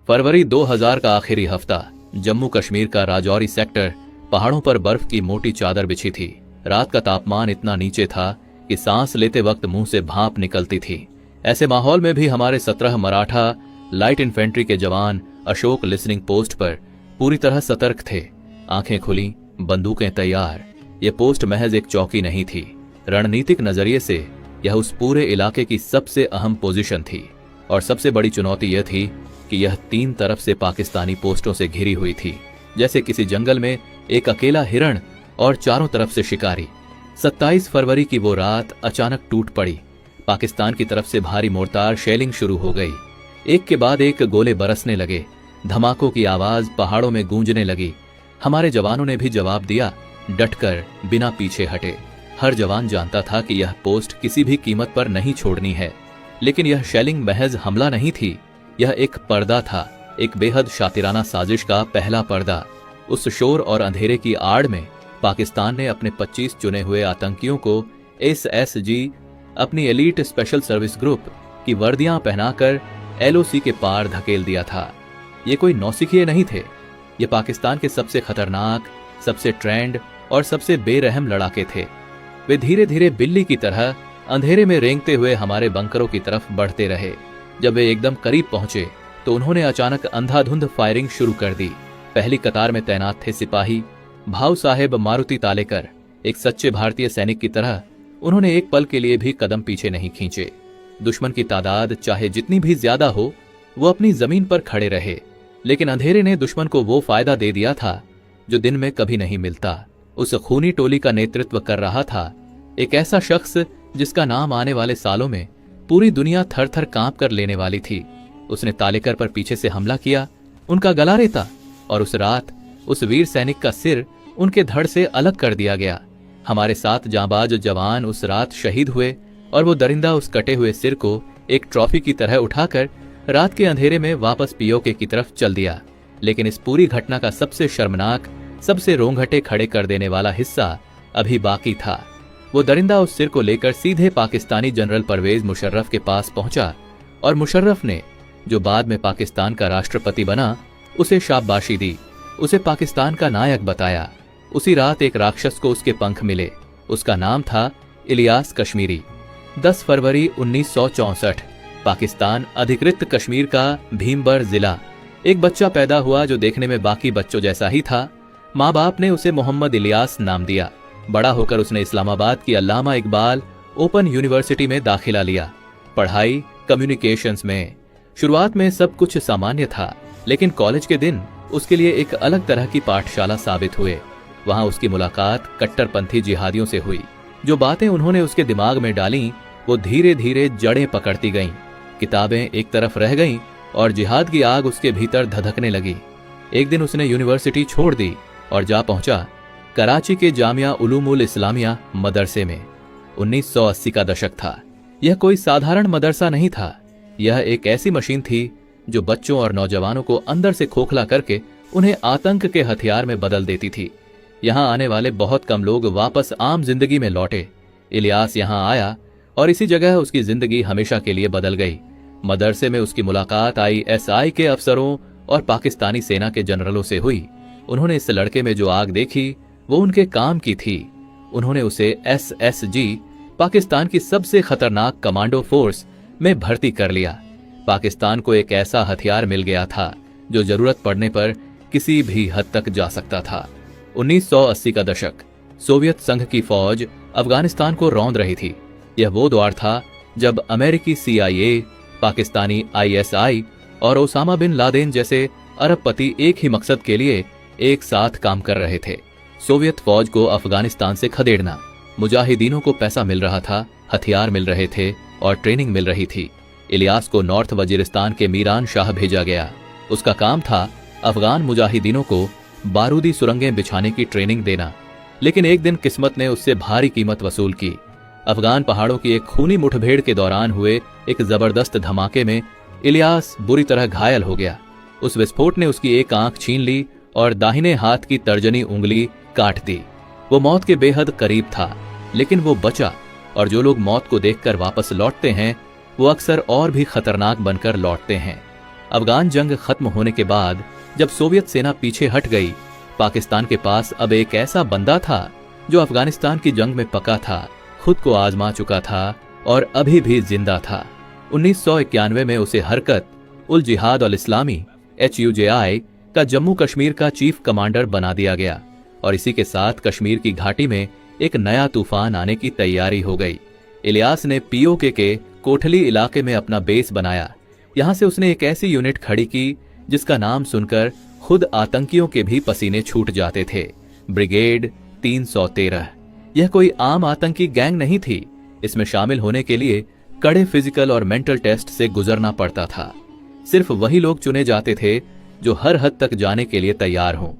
फरवरी 2000 का आखिरी हफ्ता। जम्मू कश्मीर का राजौरी सेक्टर। पहाड़ों पर बर्फ की मोटी चादर बिछी थी। रात का तापमान इतना नीचे था कि सांस लेते वक्त मुंह से भाप निकलती थी। ऐसे माहौल में भी हमारे 17 मराठा लाइट इन्फेंट्री के जवान अशोक लिसनिंग पोस्ट पर पूरी तरह सतर्क थे। आंखें खुली, बंदूकें तैयार। ये पोस्ट महज एक चौकी नहीं थी। रणनीतिक नजरिए से यह उस पूरे इलाके की सबसे अहम पोजीशन थी। और सबसे बड़ी चुनौती यह थी कि यह 3 तरफ से पाकिस्तानी पोस्टों से घिरी हुई थी, जैसे किसी जंगल में एक अकेला हिरण और चारों तरफ से शिकारी। 27 फरवरी की वो रात अचानक टूट पड़ी। पाकिस्तान की तरफ से भारी मोर्टार शेलिंग शुरू हो गई। एक के बाद एक गोले बरसने लगे। धमाकों की आवाज पहाड़ों में गूंजने लगी। हमारे जवानों ने भी जवाब दिया, डटकर, बिना पीछे हटे। हर जवान जानता था कि यह पोस्ट किसी भी कीमत पर नहीं छोड़नी है। लेकिन यह शेलिंग महज हमला नहीं थी, यह एक पर्दा था, एक बेहद शातिराना साजिश का पहला पर्दा। उस शोर और अंधेरे की आड़ में पाकिस्तान ने अपने 25 चुने हुए आतंकियों को SSG, अपनी एलीट स्पेशल सर्विस ग्रुप की वर्दियां पहनाकर LOC के पार धकेल दिया था। ये कोई नौसिखिए नहीं थे। ये पाकिस्तान के सबसे खतरनाक, सबसे ट्रेंड और सबसे बेरहम लड़ाके थे। वे धीरे धीरे बिल्ली की तरह अंधेरे में रेंगते हुए हमारे बंकरों की तरफ बढ़ते रहे। जब वे एकदम करीब पहुंचे तो उन्होंने अचानक अंधाधुंध फायरिंग शुरू कर दी। पहली कतार में तैनात थे सिपाही भाऊ साहेब मारुति तालेकर। एक सच्चे भारतीय सैनिक की तरह उन्होंने एक पल के लिए भी कदम पीछे नहीं खींचे। दुश्मन की तादाद चाहे जितनी भी ज्यादा हो, वो अपनी जमीन पर खड़े रहे। लेकिन अंधेरे ने दुश्मन को वो फायदा दे दिया था जो दिन में कभी नहीं मिलता। उस खूनी टोली का नेतृत्व कर रहा था एक ऐसा शख्स जिसका नाम आने वाले सालों में पूरी दुनिया थर थर कांप कर लेने वाली थी। उसने तालेकर पर पीछे से हमला किया, उनका गला रेता, और उस रात उस वीर सैनिक का सिर उनके धड़ से अलग कर दिया गया। हमारे 7 जांबाज जवान उस रात शहीद हुए और वो दरिंदा उस कटे हुए सिर को एक ट्रॉफी की तरह उठाकर रात के अंधेरे में वापस POK की तरफ चल दिया। लेकिन इस पूरी घटना का सबसे शर्मनाक, सबसे रोंगटे खड़े कर देने वाला हिस्सा अभी बाकी था। वो दरिंदा उस सिर को लेकर सीधे पाकिस्तानी जनरल परवेज मुशर्रफ के पास पहुंचा और मुशर्रफ ने, जो बाद में पाकिस्तान का राष्ट्रपति बना, उसे शाबाशी दी, उसे पाकिस्तान का नायक बताया। उसी रात एक राक्षस को उसके पंख मिले। उसका नाम था इलियास कश्मीरी। 10 फरवरी 1964 पाकिस्तान अधिकृत कश्मीर का भीमबर जिला। एक बच्चा पैदा हुआ जो देखने में बाकी बच्चों जैसा ही था। माँ बाप ने उसे मोहम्मद इलियास नाम दिया। बड़ा होकर उसने इस्लामाबाद की अल्लामा इकबाल ओपन यूनिवर्सिटी में दाखिला लिया। पढ़ाई कम्युनिकेशंस में। शुरुआत में सब कुछ सामान्य था, लेकिन कॉलेज के दिन उसके लिए एक अलग तरह की पाठशाला साबित हुए। वहां उसकी मुलाकात कट्टरपंथी जिहादियों से हुई। जो बातें उन्होंने उसके दिमाग में डाली वो धीरे धीरे जड़ें पकड़ती गईं। किताबें एक तरफ रह गईं और जिहाद की आग उसके भीतर धधकने लगी। एक दिन उसने यूनिवर्सिटी छोड़ दी और जा पहुंचा कराची के जामिया उलूमुल इस्लामिया मदरसे में। 1980 का दशक था। यह कोई साधारण मदरसा नहीं था। यह एक ऐसी मशीन थी जो बच्चों और नौजवानों को अंदर से खोखला करके उन्हें आतंक के हथियार में बदल देती थी। यहां आने वाले बहुत कम लोग वापस आम जिंदगी में लौटे। इलियास यहां आया और इसी जगह उसकी जिंदगी हमेशा के लिए बदल गई। मदरसे में उसकी मुलाकात ISI के अफसरों और पाकिस्तानी सेना के जनरलों से हुई। उन्होंने इस लड़के में जो आग देखी वो उनके काम की थी। उन्होंने उसे SSG, पाकिस्तान की सबसे खतरनाक कमांडो फोर्स में भर्ती कर लिया। पाकिस्तान को एक ऐसा हथियार मिल गया था जो जरूरत पड़ने पर किसी भी हद तक जा सकता था। 1980 का दशक। सोवियत संघ की फौज अफगानिस्तान को रौंद रही थी। यह वो दौर था जब अमेरिकी CIA, पाकिस्तानी ISI और ओसामा बिन लादेन जैसे अरबपति एक ही मकसद के लिए एक साथ काम कर रहे थे। सोवियत फौज को अफगानिस्तान से खदेड़ना। मुजाहिदीनों को पैसा मिल रहा था, हथियार मिल रहे थे और ट्रेनिंग मिल रही थी। इलियास को नॉर्थ वजीरिस्तान के मीरान शाह भेजा गया। उसका काम था अफगान मुजाहिदीनों को बारूदी सुरंगें बिछाने की ट्रेनिंग देना। लेकिन एक दिन किस्मत ने उससे भारी कीमत वसूल की। अफगान पहाड़ों की एक खूनी मुठभेड़ के दौरान हुए एक जबरदस्त धमाके में इलियास बुरी तरह घायल हो गया। उस विस्फोट ने उसकी एक आंख छीन ली और दाहिने हाथ की तर्जनी उंगली काट दी। वो मौत के बेहद करीब था, लेकिन वो बचा। और जो लोग मौत को देखकर वापस लौटते हैं वो अक्सर और भी खतरनाक बनकर लौटते हैं। अफगान जंग खत्म होने के बाद जब सोवियत सेना पीछे हट गई, पाकिस्तान के पास अब एक ऐसा बंदा था जो अफगानिस्तान की जंग में पका था, खुद को आजमा चुका था और अभी भी जिंदा था। 1991 में उसे हरकत उल जिहाद अल इस्लामी HUJI का जम्मू कश्मीर का चीफ कमांडर बना दिया गया और इसी के साथ कश्मीर की घाटी में एक नया तूफान आने की तैयारी हो गई। इलियास ने POK के कोठली इलाके में अपना बेस बनाया। यहां से उसने एक ऐसी यूनिट खड़ी की जिसका नाम सुनकर खुद आतंकियों के भी पसीने छूट जाते थे, ब्रिगेड 313। यह कोई आम आतंकी गैंग नहीं थी। इसमें शामिल होने के लिए कड़े फिजिकल और मेंटल टेस्ट से गुजरना पड़ता था। सिर्फ वही लोग चुने जाते थे जो हर हद तक जाने के लिए तैयार हों,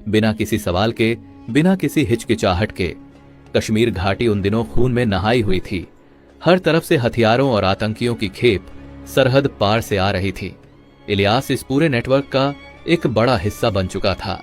बिना किसी सवाल के, बिना किसी हिचकिचाहट के। कश्मीर घाटी उन दिनों खून में नहाई हुई थी। हर तरफ से हथियारों और आतंकियों की खेप सरहद पार से आ रही थी। इलियास इस पूरे नेटवर्क का एक बड़ा हिस्सा बन चुका था।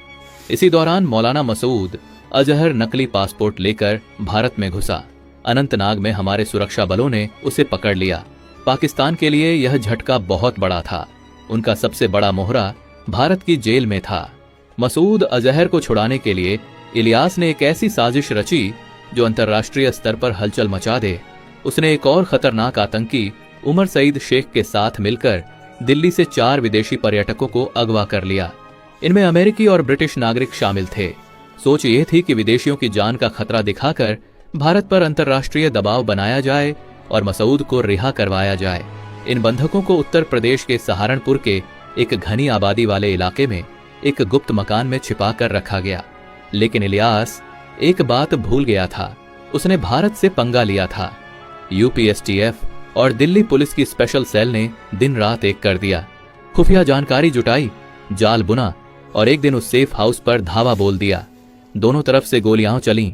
इसी दौरान मौलाना मसूद अजहर नकली पासपोर्ट लेकर भारत में घुसा। अनंतनाग में हमारे सुरक्षा बलों ने उसे पकड़ लिया। पाकिस्तान के लिए यह झटका बहुत बड़ा था। उनका सबसे बड़ा मोहरा भारत की जेल में था। मसूद अजहर को छुड़ाने के लिए इलियास ने एक ऐसी साजिश रची जो अंतर्राष्ट्रीय स्तर पर हलचल मचा दे। उसने एक और खतरनाक आतंकी उमर सईद शेख के साथ मिलकर दिल्ली से 4 विदेशी पर्यटकों को अगवा कर लिया। इनमें अमेरिकी और ब्रिटिश नागरिक शामिल थे। सोच ये थी कि विदेशियों की जान का खतरा दिखाकर भारत पर अंतर्राष्ट्रीय दबाव बनाया जाए और मसूद को रिहा करवाया जाए। इन बंधकों को उत्तर प्रदेश के सहारनपुर के एक घनी आबादी वाले इलाके में एक गुप्त मकान में छिपा कर रखा गया। लेकिन इलियास एक बात भूल गया था। उसने भारत से पंगा लिया था। UPSTF और दिल्ली पुलिस की स्पेशल सेल ने दिन रात एक कर दिया। खुफिया जानकारी जुटाई, जाल बुना और एक दिन उस सेफ हाउस पर धावा बोल दिया। दोनों तरफ से गोलियां चलीं।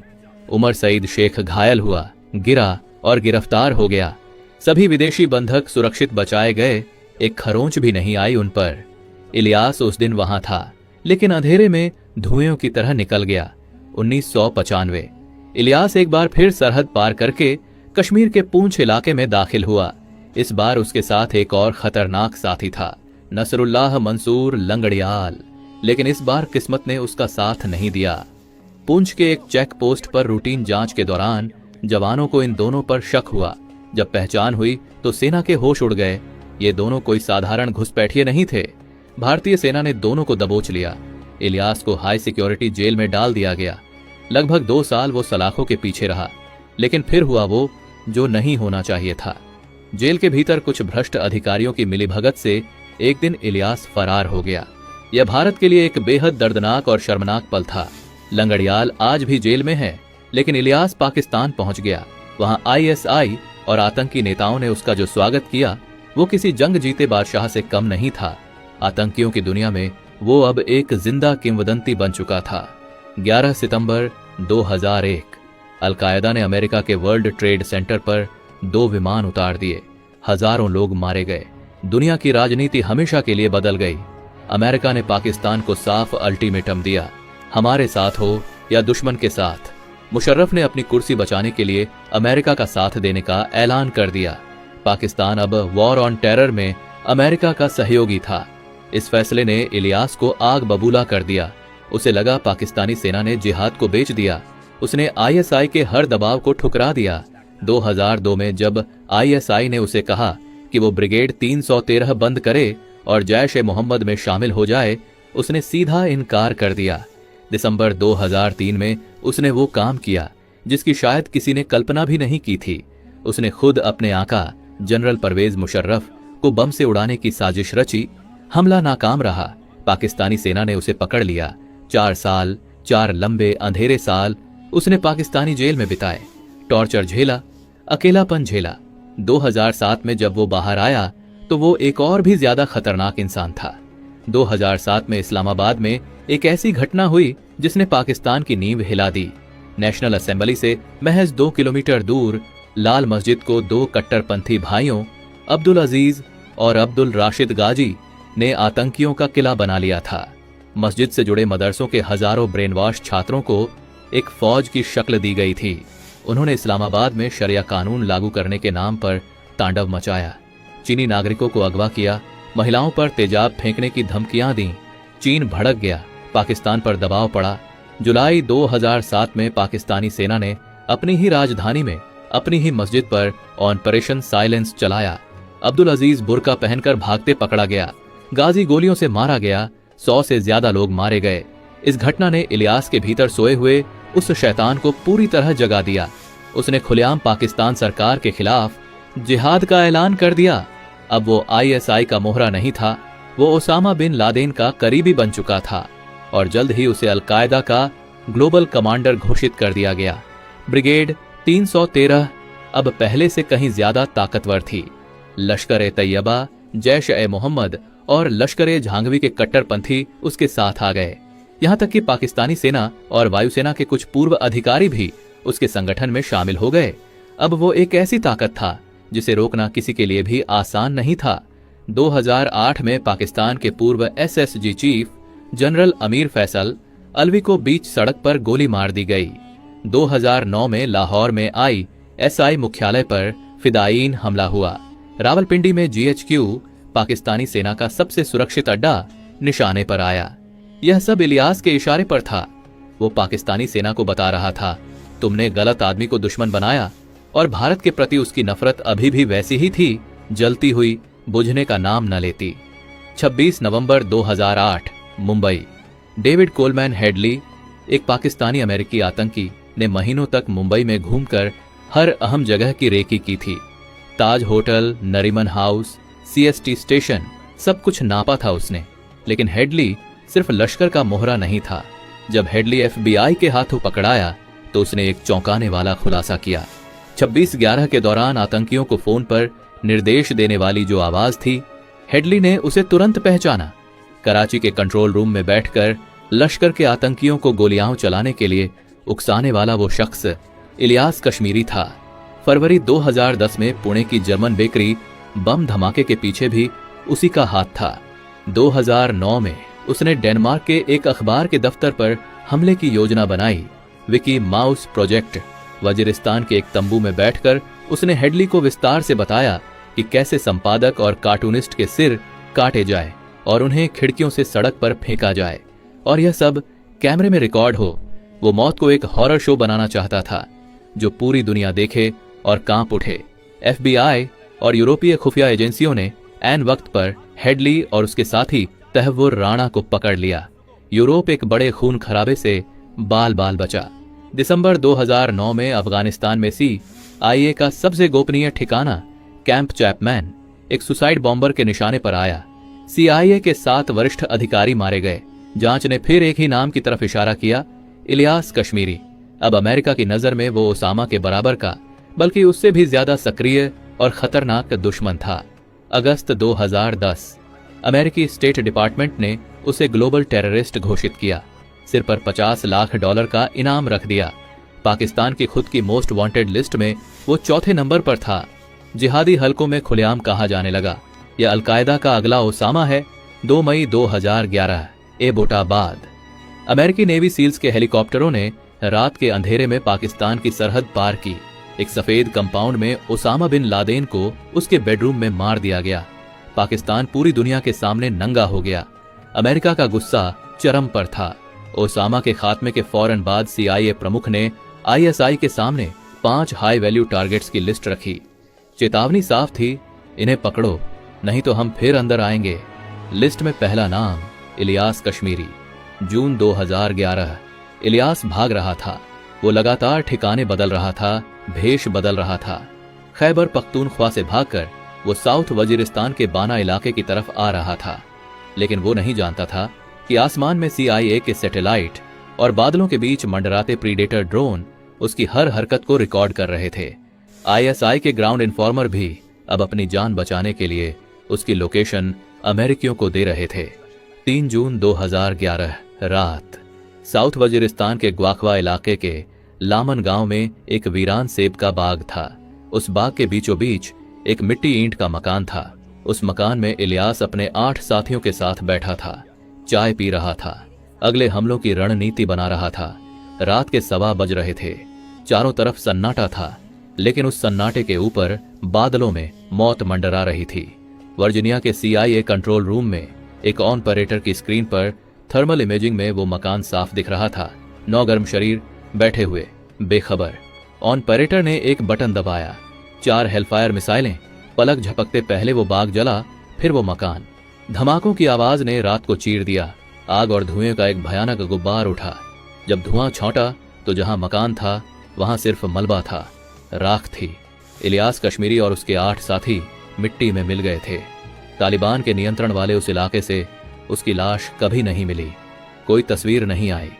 उमर सईद शेख घायल हुआ, गिरा और गिरफ्तार हो गया। सभी विदेशी बंधक सुरक्षित बचाए गए। एक खरोंच भी नहीं आई उन पर। इलियास उस दिन वहां था, लेकिन अंधेरे में धुएं की तरह निकल गया। 1995 इलियास एक बार फिर सरहद पार करके कश्मीर के पूंछ इलाके में दाखिल हुआ। इस बार उसके साथ एक और खतरनाक साथी था, नसरुल्लाह मंसूर लंगड़ियाल। लेकिन इस बार किस्मत ने उसका साथ नहीं दिया। पूंछ के एक चेक पोस्ट पर रूटीन जांच के दौरान जवानों को इन दोनों पर शक हुआ। जब पहचान हुई तो सेना के होश उड़ गए। ये दोनों कोई साधारण घुसपैठिए नहीं थे। भारतीय सेना ने दोनों को दबोच लिया। इलियास को हाई सिक्योरिटी जेल में डाल दिया गया। लगभग 2 साल वो सलाखों के पीछे रहा, लेकिन फिर हुआ वो जो नहीं होना चाहिए था। जेल के भीतर कुछ भ्रष्ट अधिकारियों की मिलीभगत से एक दिन इलियास फरार हो गया। यह भारत के लिए एक बेहद दर्दनाक और शर्मनाक पल था। लंगड़ियाल आज भी जेल में है, लेकिन इलियास पाकिस्तान पहुंच गया। वहां ISI और आतंकी नेताओं ने उसका जो स्वागत किया वो किसी जंग जीते बादशाह से कम नहीं था। आतंकियों की दुनिया में वो अब एक जिंदा किंवदंती बन चुका था। 11 सितंबर 2001 अलकायदा ने अमेरिका के वर्ल्ड ट्रेड सेंटर पर 2 विमान उतार दिए। हजारों लोग मारे गए। दुनिया की राजनीति हमेशा के लिए बदल गई। अमेरिका ने पाकिस्तान को साफ अल्टीमेटम दिया, हमारे साथ हो या दुश्मन के साथ। मुशर्रफ ने अपनी कुर्सी बचाने के लिए अमेरिका का साथ देने का ऐलान कर दिया। पाकिस्तान अब वॉर ऑन टेरर में अमेरिका का सहयोगी था। इस फैसले ने इलियास को आग बबूला कर दिया। उसे लगा पाकिस्तानी सेना ने जिहाद को बेच दिया। उसने ISI के हर दबाव को ठुकरा दिया। 2002 में जब ISI ने उसे कहा कि वो ब्रिगेड 313 बंद करे और जैश ए मोहम्मद में शामिल हो जाए, उसने सीधा इनकार कर दिया। दिसंबर 2003 में उसने वो काम किया जिसकी शायद किसी ने कल्पना भी नहीं की थी। उसने खुद अपने आका जनरल परवेज मुशर्रफ को बम से उड़ाने की साजिश रची। हमला नाकाम रहा। पाकिस्तानी सेना ने उसे पकड़ लिया। 4 साल, 4 लंबे अंधेरे साल उसने पाकिस्तानी जेल में बिताए। टॉर्चर झेला, अकेलापन झेला। 2007 में जब वो बाहर आया तो वो एक और भी ज्यादा खतरनाक इंसान था। 2007 में इस्लामाबाद में एक ऐसी घटना हुई जिसने पाकिस्तान की नींव हिला दी। नेशनल असेंबली से महज 2 किलोमीटर दूर लाल मस्जिद को 2 कट्टरपंथी भाइयों अब्दुल अजीज और अब्दुल राशिद गाजी ने आतंकियों का किला बना लिया था। मस्जिद से जुड़े मदरसों के हजारों ब्रेनवॉश छात्रों को एक फौज की शक्ल दी गई थी। उन्होंने इस्लामाबाद में शरिया कानून लागू करने के नाम पर तांडव मचाया। चीनी नागरिकों को अगवा किया, महिलाओं पर तेजाब फेंकने की धमकियां दी। चीन भड़क गया, पाकिस्तान पर दबाव पड़ा। जुलाई 2007 में पाकिस्तानी सेना ने अपनी ही राजधानी में अपनी ही मस्जिद पर ऑपरेशन साइलेंस चलाया। अब्दुल अजीज बुर्का पहनकर भागते पकड़ा गया। गाजी गोलियों से मारा गया। 100 से ज्यादा लोग मारे गए। इस घटना ने इलियास के भीतर सोए हुए उस शैतान को पूरी तरह जगा दिया। उसने खुलेआम पाकिस्तान सरकार के खिलाफ जिहाद का ऐलान कर दिया। अब वो ISI का मोहरा नहीं था, वो ओसामा बिन लादेन का करीबी बन चुका था और जल्द ही उसे अलकायदा का ग्लोबल कमांडर घोषित कर दिया गया। ब्रिगेड 313 अब पहले से कहीं ज्यादा ताकतवर थी। लश्कर-ए-तैयबा, जैश-ए-मोहम्मद और लश्कर-ए-झांगवी के कट्टरपंथी उसके साथ आ गए। यहां तक कि पाकिस्तानी सेना और वायुसेना के कुछ पूर्व अधिकारी भी उसके संगठन में शामिल हो गए। अब वो एक ऐसी ताकत था जिसे रोकना किसी के लिए भी आसान नहीं था। 2008 में पाकिस्तान के पूर्व SSG chief general Amir Faisal Alvi को बीच सड़क पर गोली मार दी गई। 2009 में लाहौर में ISI मुख्यालय पर फिदायीन हमला हुआ। रावलपिंडी में GHQ पाकिस्तानी सेना का सबसे सुरक्षित अड्डा निशाने पर आया। यह सब इलियास के इशारे पर था। वो पाकिस्तानी सेना को बता रहा था, तुमने गलत आदमी को दुश्मन बनाया। और भारत के प्रति उसकी नफरत अभी भी वैसी ही थी, जलती हुई, बुझने का नाम न लेती। 26 नवंबर 2008 मुंबई। डेविड कोलमैन हेडली, एक पाकिस्तानी अमेरिकी आतंकी, ने महीनों तक मुंबई में घूमकर हर अहम जगह की रेकी की थी। Taj hotel, Nariman house, CST station, सब कुछ नापा था उसने। लेकिन हेडली सिर्फ लश्कर का मोहरा नहीं था। जब हेडली FBI के हाथों पकड़ाया तो उसने एक चौंकाने वाला खुलासा किया। 26/11 के दौरान आतंकियों को फोन पर निर्देश देने वाली जो आवाज थी, हेडली ने उसे तुरंत पहचाना। कराची के कंट्रोल रूम में बैठकर लश्कर के आतंकियों को गोलियां चलाने के लिए उकसाने वाला वो शख्स इलियास कश्मीरी था। फरवरी 2010 में पुणे की जर्मन बेकरी बम धमाके के पीछे भी उसी का हाथ था। 2009 में उसने डेनमार्क के एक अखबार के दफ्तर पर हमले की योजना बनाई। Vicky mouse project. वजीरिस्तान के एक तंबू में बैठकर उसने हेडली को विस्तार से बताया कि कैसे संपादक और कार्टूनिस्ट के सिर काटे जाए और उन्हें खिड़कियों से सड़क पर फेंका जाए, और यह सब कैमरे में रिकॉर्ड हो। वो मौत को एक हॉरर शो बनाना चाहता था जो पूरी दुनिया देखे और कांप उठे। FBI और यूरोपीय खुफिया एजेंसियों ने ऐन वक्त पर हेडली और उसके साथी तहव्वुर राणा को पकड़ लिया। यूरोप एक बड़े खून खराबे से बाल बाल बचा। दिसंबर 2009 में अफगानिस्तान में CIA का सबसे गोपनीय ठिकाना कैंप चैपमैन एक सुसाइड बॉम्बर के निशाने पर आया। CIA के 7 वरिष्ठ अधिकारी मारे गए। जांच ने फिर एक ही नाम की तरफ इशारा किया, इलियास कश्मीरी। अब अमेरिका की नजर में वो ओसामा के बराबर का, बल्कि उससे भी ज्यादा सक्रिय और खतरनाक दुश्मन था। अगस्त 2010 अमेरिकी स्टेट डिपार्टमेंट ने उसे ग्लोबल टेररिस्ट घोषित किया। सिर पर $50 लाख का इनाम रख दिया। पाकिस्तान की खुद की मोस्ट वांटेड लिस्ट में वो चौथे नंबर पर था। जिहादी हलकों में खुलेआम कहा जाने लगा, यह अलकायदा का अगला ओसामा है। 2 मई 2011 एबोटाबाद। अमेरिकी नेवी सील्स के हेलीकॉप्टरों ने रात के अंधेरे में पाकिस्तान की सरहद पार की। एक सफेद कंपाउंड में ओसामा बिन लादेन को उसके बेडरूम में मार दिया गया। पाकिस्तान पूरी दुनिया के सामने नंगा हो गया। अमेरिका का गुस्सा चरम पर था। ओसामा के खात्मे के फौरन बाद CIA प्रमुख ने ISI के सामने 5 हाई वैल्यू टारगेट्स की लिस्ट रखी। चेतावनी साफ थी, इन्हें पकड़ो नहीं तो हम फिर अंदर आएंगे। लिस्ट में पहला नाम इलियास कश्मीरी। जून 2011 इलियास भाग रहा था। वो लगातार ठिकाने बदल रहा था, भेष बदल रहा था। खैबर पख्तूनख्वा से भागकर वो साउथ वजीरिस्तान के बाना इलाके की तरफ आ रहा था। लेकिन वो नहीं जानता था कि आसमान में CIA के सैटेलाइट और बादलों के बीच मंडराते प्रीडेटर ड्रोन उसकी हर हरकत को रिकॉर्ड कर रहे थे। ISI के ग्राउंड इन्फॉर्मर भी अब अपनी जान बचाने के लिए उसकी लोकेशन अमेरिकियों को दे रहे थे। 3 जून 2011 रात साउथ वजीरिस्तान के ग्वाखवा इलाके के लामन गांव में एक वीरान सेब का बाग था। उस बाग के बीचों बीच एक मिट्टी ईंट का मकान था। उस मकान में इलियास अपने 8 साथियों के साथ बैठा था, चाय पी रहा था, अगले हमलों की रणनीति बना रहा था। रात के 1:15 बज रहे थे। चारों तरफ सन्नाटा था, लेकिन उस सन्नाटे के ऊपर बादलों में मौत मंडरा रही थी। वर्जीनिया के CIA कंट्रोल रूम में एक ऑपरेटर की स्क्रीन पर थर्मल इमेजिंग में वो मकान साफ दिख रहा था। 9 गर्म शरीर बैठे हुए बेखबर। ऑपरेटर ने एक बटन दबाया, 4 हेलफायर मिसाइलें। पलक झपकते पहले वो बाग जला, फिर वो मकान। धमाकों की आवाज ने रात को चीर दिया। आग और धुएं का एक भयानक गुब्बार उठा। जब धुआं छौंटा तो जहां मकान था वहां सिर्फ मलबा था, राख थी। इलियास कश्मीरी और उसके 8 साथी मिट्टी में मिल गए थे। तालिबान के नियंत्रण वाले उस इलाके से उसकी लाश कभी नहीं मिली। कोई तस्वीर नहीं आई।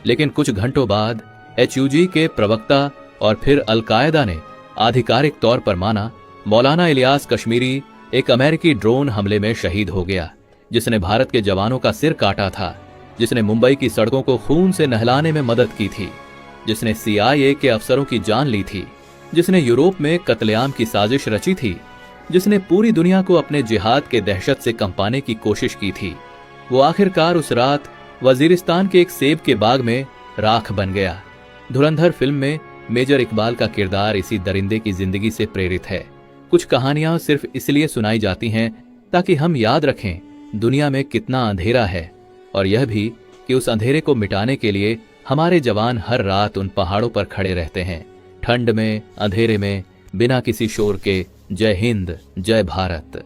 लेकिन कुछ घंटों बाद HUG के प्रवक्ता और फिर अल-कायदा ने आधिकारिक तौर पर माना, मौलाना इलियास कश्मीरी एक अमेरिकी ड्रोन हमले में शहीद हो गया, जिसने भारत के जवानों का सिर काटा था, जिसने मुंबई की सड़कों को खून से नहलाने में मदद की थी, जिसने CIA के अफसरों की जान ली थी, जिसने यूरोप में कत्लेआम की साजिश रची थी, जिसने पूरी दुनिया को अपने जिहाद के दहशत से कंपाने की कोशिश की थी। वो आखिरकार उस रात वजीरिस्तान के एक सेब के बाग में राख बन गया। धुरंधर फिल्म में मेजर इकबाल का किरदार इसी दरिंदे की जिंदगी से प्रेरित है। कुछ कहानियां सिर्फ इसलिए सुनाई जाती हैं ताकि हम याद रखें दुनिया में कितना अंधेरा है, और यह भी कि उस अंधेरे को मिटाने के लिए हमारे जवान हर रात उन पहाड़ों पर खड़े रहते हैं, ठंड में, अंधेरे में, बिना किसी शोर के। जय हिंद, जय भारत।